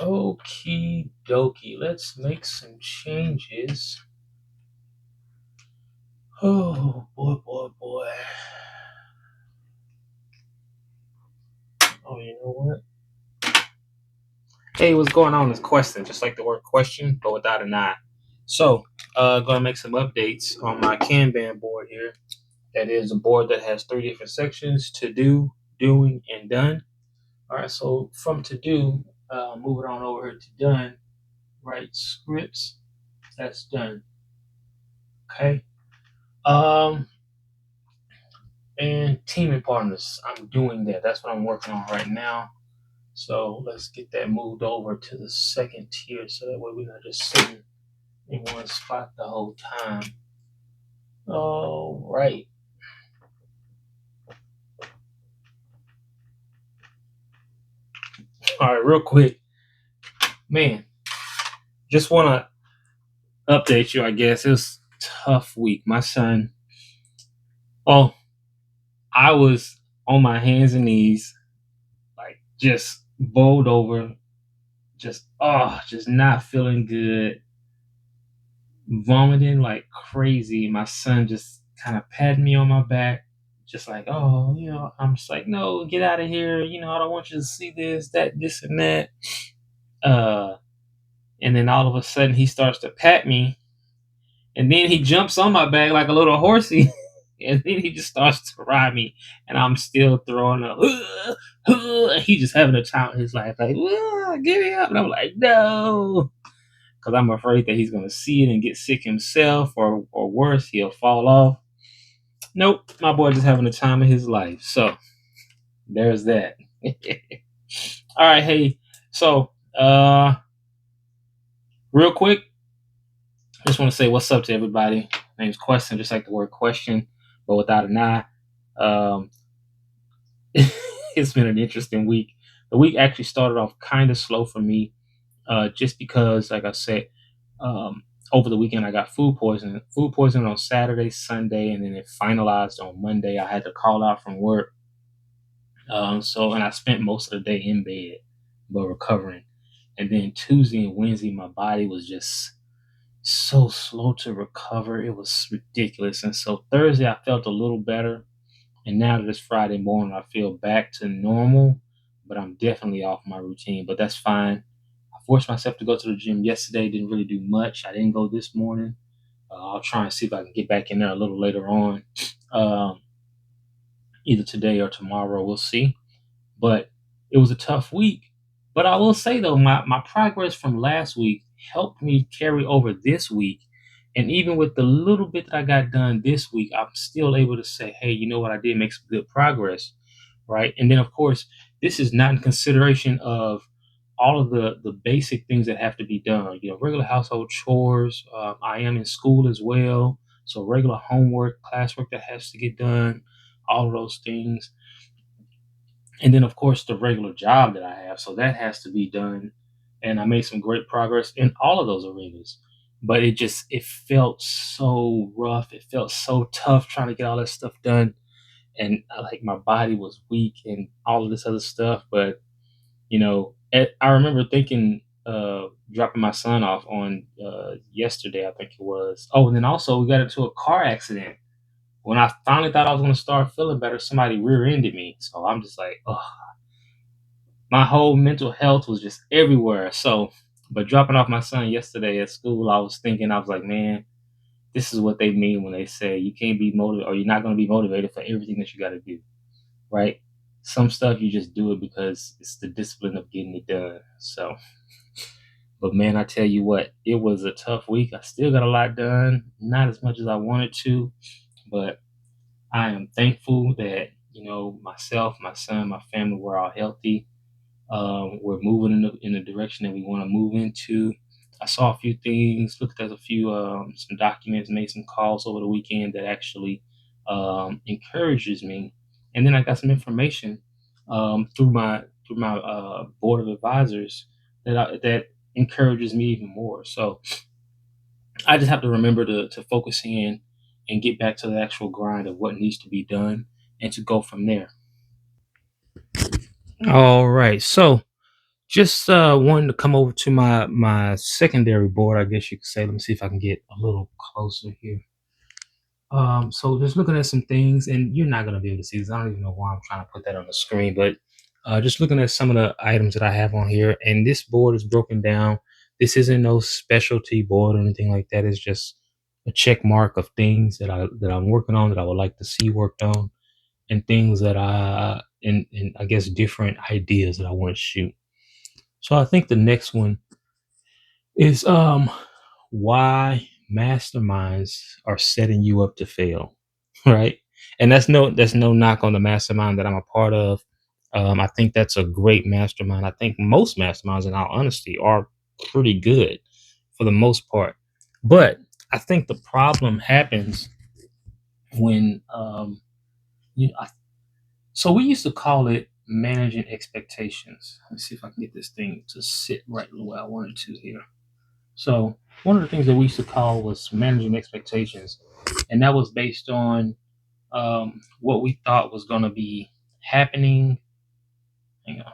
Okie dokie. Let's make some changes. Oh boy, boy, boy. Oh, you know what? Hey, what's going on? Is question, just like the word question, but without an I. So, gonna make some updates on my Kanban board here. That is a board that has three different sections: to do, doing, and done. All right. So from to do, moving on over here to done. Write scripts. That's done. Okay. Um, and team and partners. I'm doing that. That's what I'm working on right now. So let's get that moved over to the second tier so that way we're not just sitting in one spot the whole time. All right. All right, real quick. Man, just want to update you, I guess. It was a tough week. My son, oh, I was on my hands and knees, like just bowled over, just not feeling good, vomiting like crazy. My son just kind of patted me on my back, just like, oh, I'm just like, no, get out of here. I don't want you to see this, that, this, and that. Uh, and then all of a sudden he starts to pat me, and then he jumps on my back like a little horsey. And then he just starts to ride me, and I'm still throwing up. He just having a time in his life, like, get me up. And I'm like, no, because I'm afraid that he's going to see it and get sick himself, or worse, he'll fall off. Nope, my boy just having the time of his life. So there's that. All right, hey, so real quick, I just want to say what's up to everybody. My name's Question, just like the word question, but without an I. Um, it's been an interesting week. The week actually started off kind of slow for me, just because, like I said, um, over the weekend I got food poisoning. Food poisoning on Saturday, Sunday, and then it finalized on Monday. I had to call out from work. And I spent most of the day in bed, but recovering. And then Tuesday and Wednesday, my body was just so slow to recover. It was ridiculous. And so Thursday, I felt a little better. And now that it's Friday morning, I feel back to normal, but I'm definitely off my routine. But that's fine. I forced myself to go to the gym yesterday. Didn't really do much. I didn't go this morning. I'll try and see if I can get back in there a little later on, um, either today or tomorrow. We'll see. But it was a tough week. But I will say though, my progress from last week helped me carry over this week. And even with the little bit that I got done this week, I'm still able to say, hey, you know what? I did make some good progress. Right. And then, of course, this is not in consideration of all of the basic things that have to be done, regular household chores. I am in school as well. So regular homework, classwork that has to get done, all of those things, and then of course the regular job that I have, so that has to be done. And I made some great progress in all of those arenas. But it felt so rough. It felt so tough trying to get all that stuff done, and like my body was weak and all of this other stuff. But I remember thinking, dropping my son off on yesterday, I think it was. Oh, and then also we got into a car accident. When I finally thought I was going to start feeling better, somebody rear-ended me. So I'm just like, oh, my whole mental health was just everywhere. So, but dropping off my son yesterday at school, I was like, man, this is what they mean when they say you can't be motivated, or you're not going to be motivated for everything that you got to do, right? Some stuff you just do it because it's the discipline of getting it done. So, but man, I tell you what, it was a tough week. I still got a lot done, not as much as I wanted to, but I am thankful that, myself, my son, my family, we're all healthy. We're moving in the direction that we want to move into. I saw a few things, looked at a few some documents, made some calls over the weekend that actually encourages me, and then I got some information through my board of advisors that encourages me even more. So I just have to remember to focus in and get back to the actual grind of what needs to be done, and to go from there. All right, so Just wanting to come over to my secondary board, I guess you could say. Let me see if I can get a little closer here. So just looking at some things, and you're not gonna be able to see this. I don't even know why I'm trying to put that on the screen, but just looking at some of the items that I have on here, and this board is broken down. This isn't no specialty board or anything like that. It's just a check mark of things that I'm working on that I would like to see worked on, and things that and I guess different ideas that I want to shoot. So I think the next one is why masterminds are setting you up to fail, right? And that's no knock on the mastermind that I'm a part of. I think that's a great mastermind. I think most masterminds, in all honesty, are pretty good for the most part. But I think the problem happens when so we used to call it managing expectations. Let me see if I can get this thing to sit right the way I want it to here. So one of the things that we used to call was managing expectations, and that was based on what we thought was going to be happening. Hang on.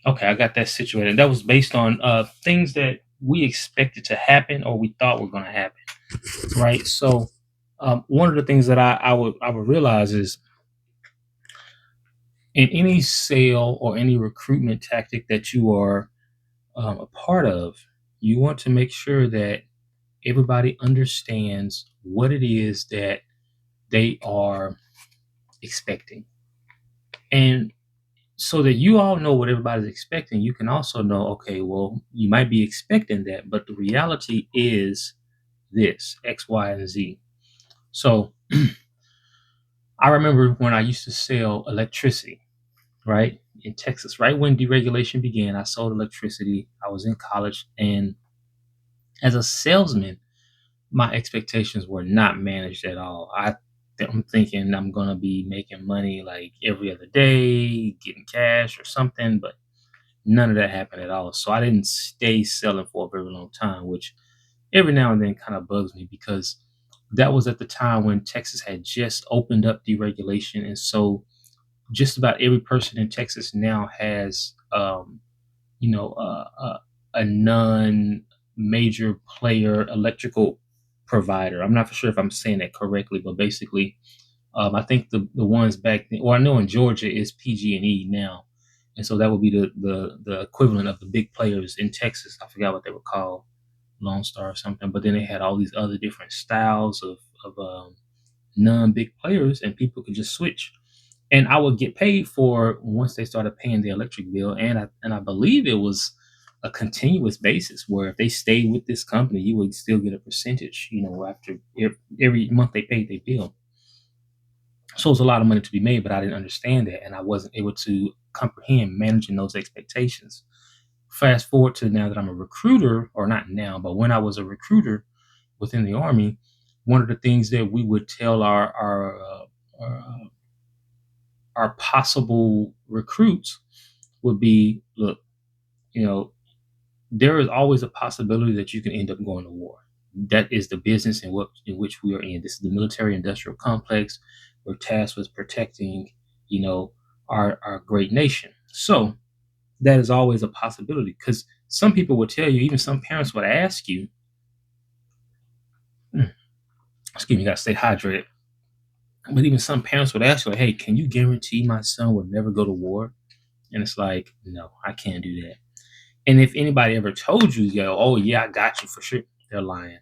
Okay, I got that situated. That was based on things that we expected to happen or we thought were going to happen, right? So one of the things that I would realize is in any sale or any recruitment tactic that you are a part of, you want to make sure that everybody understands what it is that they are expecting. And so that you all know what everybody's expecting, you can also know, okay, well, you might be expecting that, but the reality is this X, Y, and Z. So I remember when I used to sell electricity, right, in Texas, right when deregulation began, I sold electricity. I was in college, and as a salesman, my expectations were not managed at all. I'm thinking I'm gonna be making money like every other day, getting cash or something, but none of that happened at all. So I didn't stay selling for a very long time, which every now and then kind of bugs me because that was at the time when Texas had just opened up deregulation, and so just about every person in Texas now has a non-major player electrical provider. I'm not for sure if I'm saying that correctly, but basically, I think the ones back then, or I know in Georgia is PG&E now, and so that would be the equivalent of the big players in Texas. I forgot what they were called, Lone Star or something. But then they had all these other different styles of non-big players, and people could just switch. And I would get paid for once they started paying the electric bill, and I believe it was a continuous basis where if they stayed with this company, you would still get a percentage, after every month they paid their bill. So it was a lot of money to be made, but I didn't understand that, and I wasn't able to comprehend managing those expectations. Fast forward to now that I'm a recruiter, or not now, but when I was a recruiter within the Army, one of the things that we would tell our possible recruits would be, look, you know, there is always a possibility that you can end up going to war. That is the business in which we are in. This is the military industrial complex. We're tasked with protecting, you know, our great nation. So that is always a possibility because some people would tell you, even some parents would ask you, "Hmm, excuse me, you gotta stay hydrated." But even some parents would ask you, like, "Hey, can you guarantee my son will never go to war?" And it's like, no, I can't do that. And if anybody ever told you, oh yeah, I got you for sure, they're lying,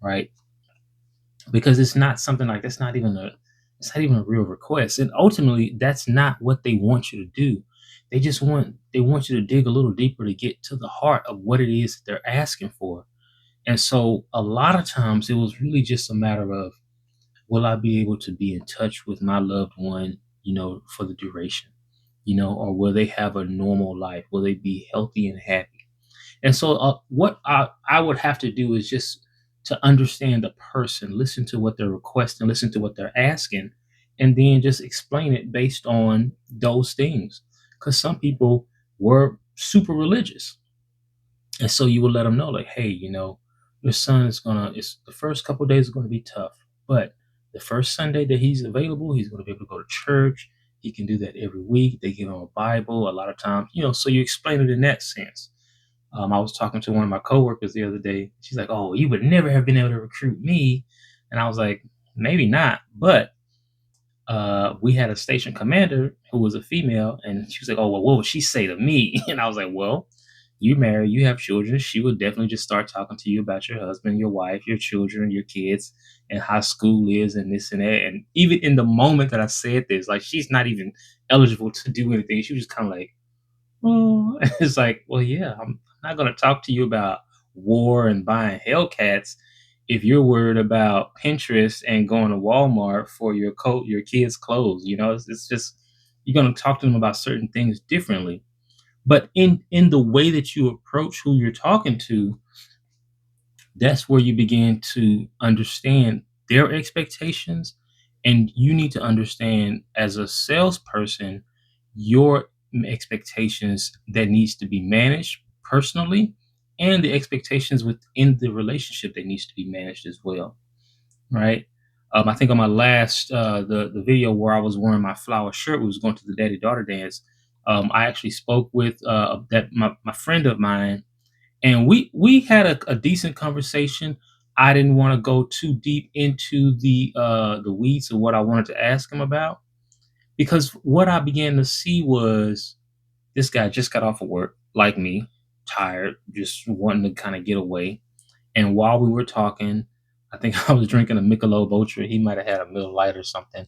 right? Because it's not something like that's not even a it's not even a real request. And ultimately, that's not what they want you to do. They want you to dig a little deeper to get to the heart of what it is that they're asking for. And so a lot of times it was really just a matter of, will I be able to be in touch with my loved one, for the duration, or will they have a normal life? Will they be healthy and happy? And so, what I would have to do is just to understand the person, listen to what they're requesting, listen to what they're asking, and then just explain it based on those things. Because some people were super religious, and so you will let them know, like, hey, your son is it's the first couple of days are gonna be tough, but the first Sunday that he's available, he's gonna be able to go to church. He can do that every week. They give him a Bible a lot of times, so you explain it in that sense. I was talking to one of my coworkers the other day. She's like, "Oh, you would never have been able to recruit me," and I was like, "Maybe not," but we had a station commander who was a female, and she was like, "Oh, well, what would she say to me?" And I was like, "Well, you married, you have children. She would definitely just start talking to you about your husband, your wife, your children, your kids, and how school is, and this and that." And even in the moment that I said this, like she's not even eligible to do anything. She was just kind of like, "Oh," it's like, well, yeah, I'm not going to talk to you about war and buying Hellcats if you're worried about Pinterest and going to Walmart for your coat, your kids' clothes. It's just you're going to talk to them about certain things differently. But in the way that you approach who you're talking to, that's where you begin to understand their expectations, and you need to understand as a salesperson your expectations that needs to be managed personally, and the expectations within the relationship that needs to be managed as well, right? I think on my last the video where I was wearing my flower shirt, we was going to the daddy daughter dance. I actually spoke with that my friend of mine, and we had a decent conversation. I didn't want to go too deep into the weeds of what I wanted to ask him about, because what I began to see was this guy just got off of work, like me, tired, just wanting to kind of get away. And while we were talking, I think I was drinking a Michelob Ultra. He might have had a Miller Lite or something,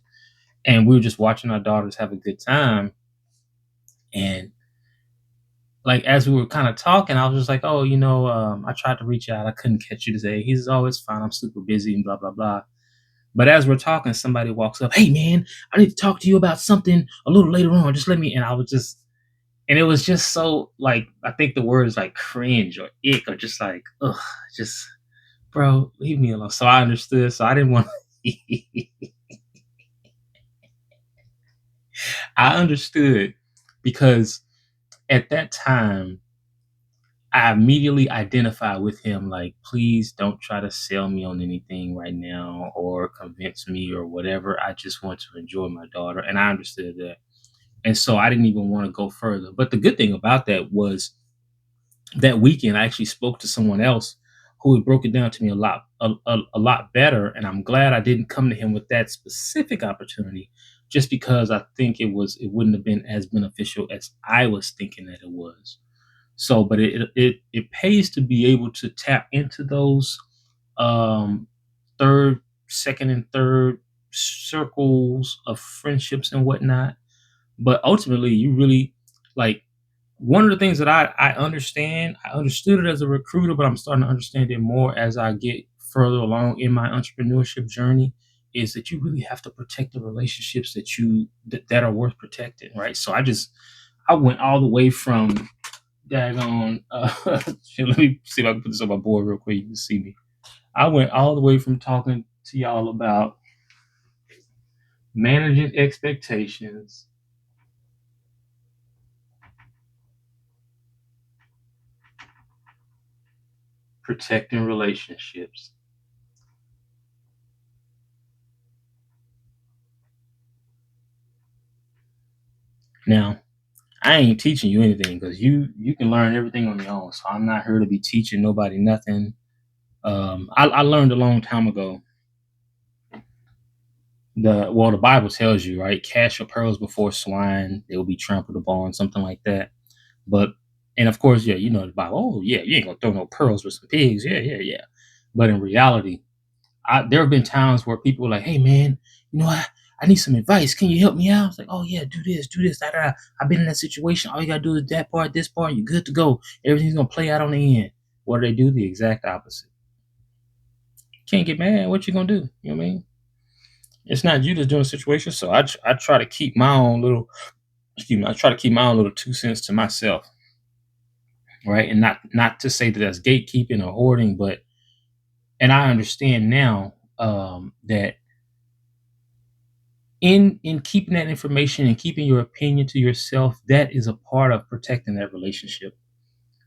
and we were just watching our daughters have a good time. And like as we were kind of talking, I was just like, "Oh, I tried to reach out. I couldn't catch you today." He's always fine. I'm super busy and blah blah blah. But as we're talking, somebody walks up. "Hey, man, I need to talk to you about something a little later on. Just let me." And I was just, and it was just so like I think the word is like cringe or ick or just like ugh, just bro, leave me alone. So I understood. So I didn't want. I understood because at that time I immediately identify with him like, please don't try to sell me on anything right now or convince me or whatever. I just want to enjoy my daughter. And I understood that. And so I didn't even want to go further. But the good thing about that was that weekend I actually spoke to someone else who had broke it down to me a lot better. And I'm glad I didn't come to him with that specific opportunity just because I think it wouldn't have been as beneficial as I was thinking that it was. So, but it pays to be able to tap into those um, third, second, and third circles of friendships and whatnot. But ultimately, you really like one of the things that I understand. I understood it as a recruiter, but I'm starting to understand it more as I get further along in my entrepreneurship journey. Is that you really have to protect the relationships that are worth protecting, right? So I went all the way from daggone. Let me see if I can put this on my board real quick. You can see me. I went all the way from talking to y'all about managing expectations, protecting relationships. Now, I ain't teaching you anything because you can learn everything on your own. So I'm not here to be teaching nobody nothing. I learned a long time ago. The Bible tells you, right, cast your pearls before swine; they will be trampled upon, something like that. But and of course, yeah, the Bible. Oh yeah, you ain't gonna throw no pearls with some pigs. Yeah, yeah, yeah. But in reality, there have been times where people are like, "Hey man, I need some advice. Can you help me out?" It's like, "Oh yeah, do this, da, da, da. I've been in that situation. All you gotta do is that part, this part. You're good to go. Everything's gonna play out on the end." What do they do? The exact opposite. Can't get mad. What you gonna do? You know what I mean? It's not you that's doing the situation. So I try to keep my own little. Excuse me. I try to keep my own little 2 cents to myself, right? And not to say that that's gatekeeping or hoarding, but and I understand now that in keeping that information and keeping your opinion to yourself, that is a part of protecting that relationship,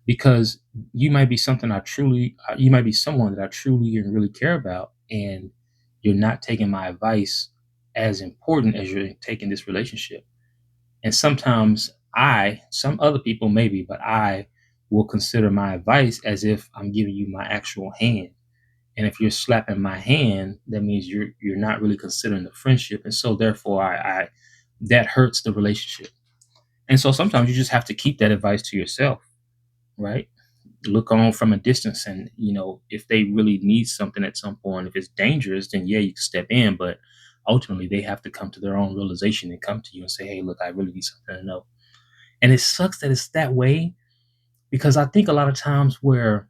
because you might be someone that I truly and really care about, and you're not taking my advice as important as you're taking this relationship. And sometimes some other people maybe, but I will consider my advice as if I'm giving you my actual hand. And if you're slapping my hand, that means you're not really considering the friendship. And so therefore I that hurts the relationship. And so sometimes you just have to keep that advice to yourself, right? Look on from a distance, and if they really need something at some point, if it's dangerous, then yeah, you can step in, but ultimately they have to come to their own realization and come to you and say, hey, look, I really need something to know. And it sucks that it's that way, because I think a lot of times where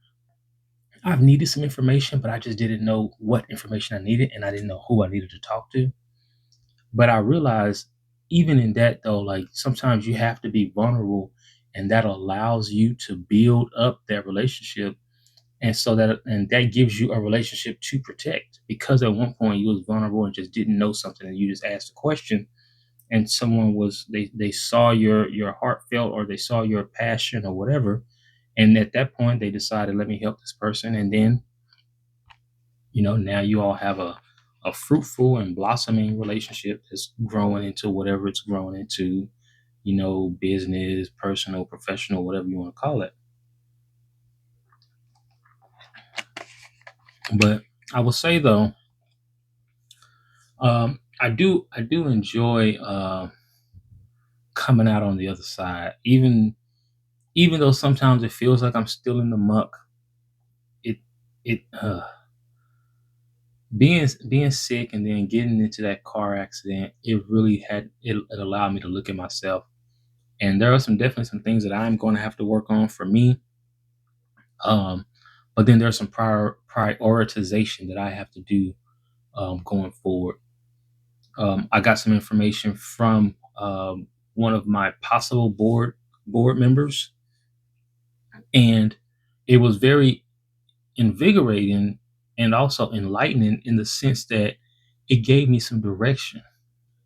I've needed some information, but I just didn't know what information I needed, and I didn't know who I needed to talk to. But I realized even in that though, like sometimes you have to be vulnerable, and that allows you to build up that relationship. And that gives you a relationship to protect, because at one point you was vulnerable and just didn't know something, and you just asked a question, and someone was they saw your heartfelt, or they saw your passion or whatever, and at that point they decided, let me help this person. And then now you all have a fruitful and blossoming relationship that's growing into whatever it's growing into, business, personal, professional, whatever you want to call it. But I will say though, I do enjoy coming out on the other side, even though sometimes it feels like I'm still in the muck. It it being sick and then getting into that car accident, it allowed me to look at myself. And there are definitely some things that I'm going to have to work on for me. um but then there's some prioritization that I have to do going forward. I got some information from one of my possible board members, and it was very invigorating and also enlightening in the sense that it gave me some direction.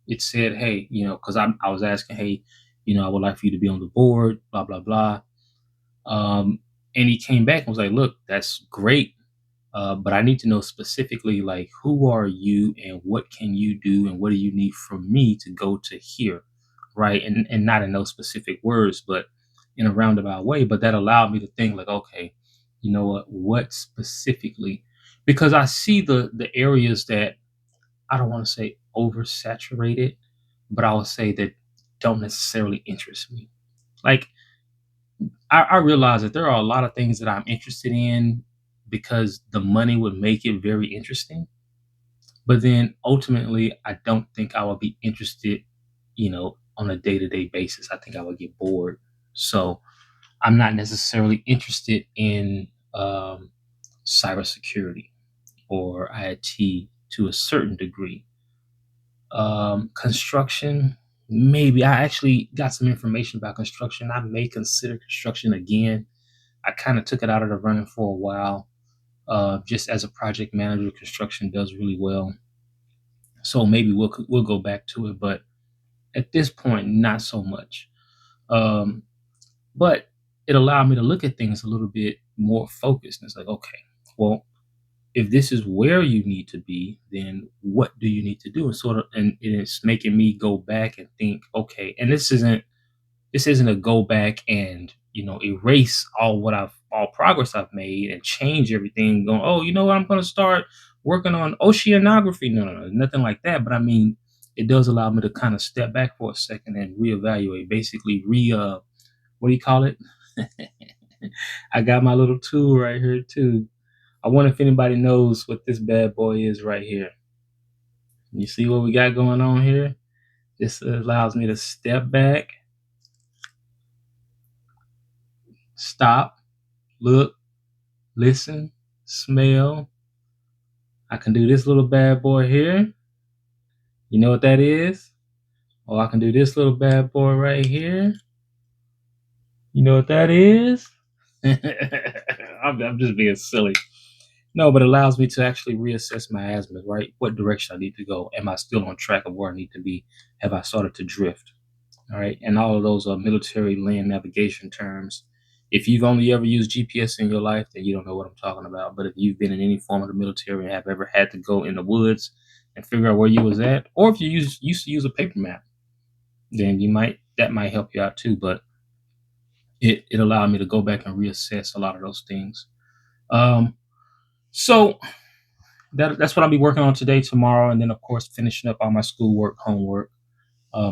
It said, "Hey, because I was asking, hey, I would like for you to be on the board, blah blah blah." And he came back and was like, "Look, that's great, but I need to know specifically, like, who are you and what can you do and what do you need from me to go to here, right?" And not in those specific words, but in a roundabout way. But that allowed me to think, like, okay, you know what specifically? Because I see the areas that I don't want to say oversaturated, but I would say that don't necessarily interest me. Like I realize that there are a lot of things that I'm interested in because the money would make it very interesting. But then ultimately, I don't think I would be interested, on a day to day basis. I think I would get bored. So I'm not necessarily interested in cybersecurity or IT to a certain degree. Construction, maybe. I actually got some information about construction. I may consider construction again. I kind of took it out of the running for a while. Just as a project manager, construction does really well, so maybe we'll go back to it. But at this point, not so much. Um, but it allowed me to look at things a little bit more focused. And it's like, okay, well, if this is where you need to be, then what do you need to do? And sort of, and it's making me go back and think, okay, and this isn't a go back and erase all progress I've made and change everything. Going, oh, you know what? I'm going to start working on oceanography. No, no, no, nothing like that. But I mean, it does allow me to kind of step back for a second and reevaluate. Basically, what do you call it? I got my little tool right here too. I wonder if anybody knows what this bad boy is right here. You see what we got going on here? This allows me to step back, stop, look, listen, smell. I can do this little bad boy here. You know what that is? Or I can do this little bad boy right here. You know what that is? I'm just being silly. No, but it allows me to actually reassess my asthma, right? What direction I need to go? Am I still on track of where I need to be? Have I started to drift? All right. And all of those are military land navigation terms. If you've only ever used GPS in your life, then you don't know what I'm talking about. But if you've been in any form of the military and have ever had to go in the woods and figure out where you was at, or if you used to use a paper map, then you might that might help you out too. But it allowed me to go back and reassess a lot of those things. Um, so that's what I'll be working on today, tomorrow, and then of course finishing up all my schoolwork, homework,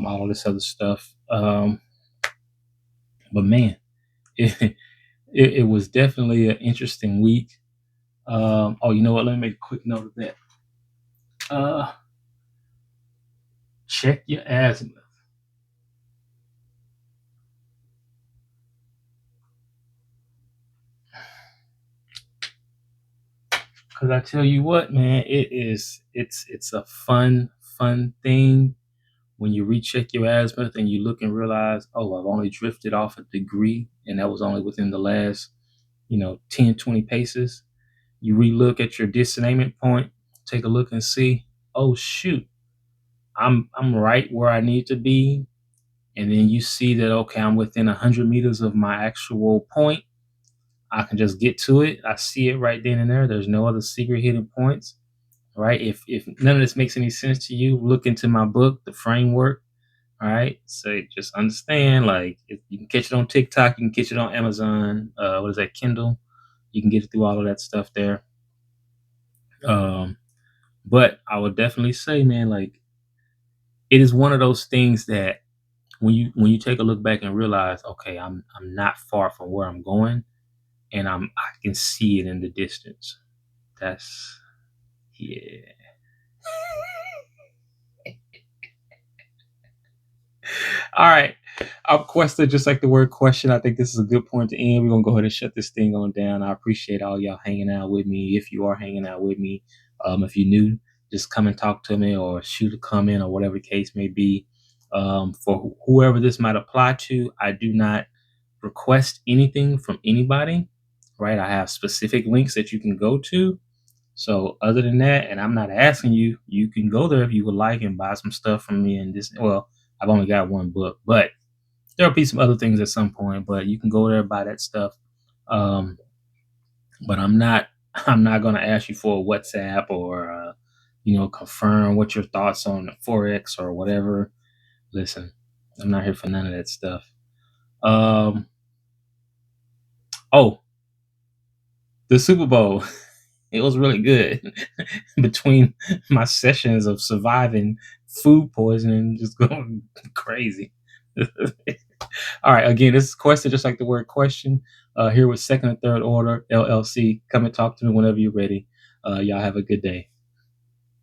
all of this other stuff. But man, it, it was definitely an interesting week. Oh, you know what? Let me make a quick note of that. Uh, Check your asthma, because I tell you what, man, it's a fun thing when you recheck your azimuth and you look and realize, oh, I've only drifted off a degree, and that was only within the last 10, 20 paces. You relook at your disalignment point, take a look and see, oh shoot, I'm right where I need to be. And then you see that, okay, I'm within 100 meters of my actual point. I can just get to it. I see it right then and there. There's no other secret hidden points, right? If none of this makes any sense to you, look into my book, The Framework. All right. So just understand, like, if you can catch it on TikTok, you can catch it on Amazon. What is that, Kindle? You can get it through all of that stuff there. Um, but I would definitely say, man, like, it is one of those things that when you take a look back and realize, okay, I'm not far from where I'm going, and I can see it in the distance. That's Yeah. All right. Question, just like the word question. I think this is a good point to end. We're gonna go ahead and shut this thing on down. I appreciate all y'all hanging out with me. If you are hanging out with me, if you're new, just come and talk to me or shoot a comment or whatever the case may be. For whoever this might apply to, I do not request anything from anybody. Right? I have specific links that you can go to. So other than that, and I'm not asking you, you can go there if you would like and buy some stuff from me. And this, well, I've only got one book, but there'll be some other things at some point. But you can go there and buy that stuff. Um, but I'm not going to ask you for a WhatsApp or confirm what your thoughts on forex or whatever. Listen, I'm not here for none of that stuff. Um, oh, the Super Bowl. It was really good. Between my sessions of surviving food poisoning, just going crazy. All right, again, this is question, just like the word question. Here with Second and Third Order LLC. Come and talk to me whenever you're ready. Y'all have a good day.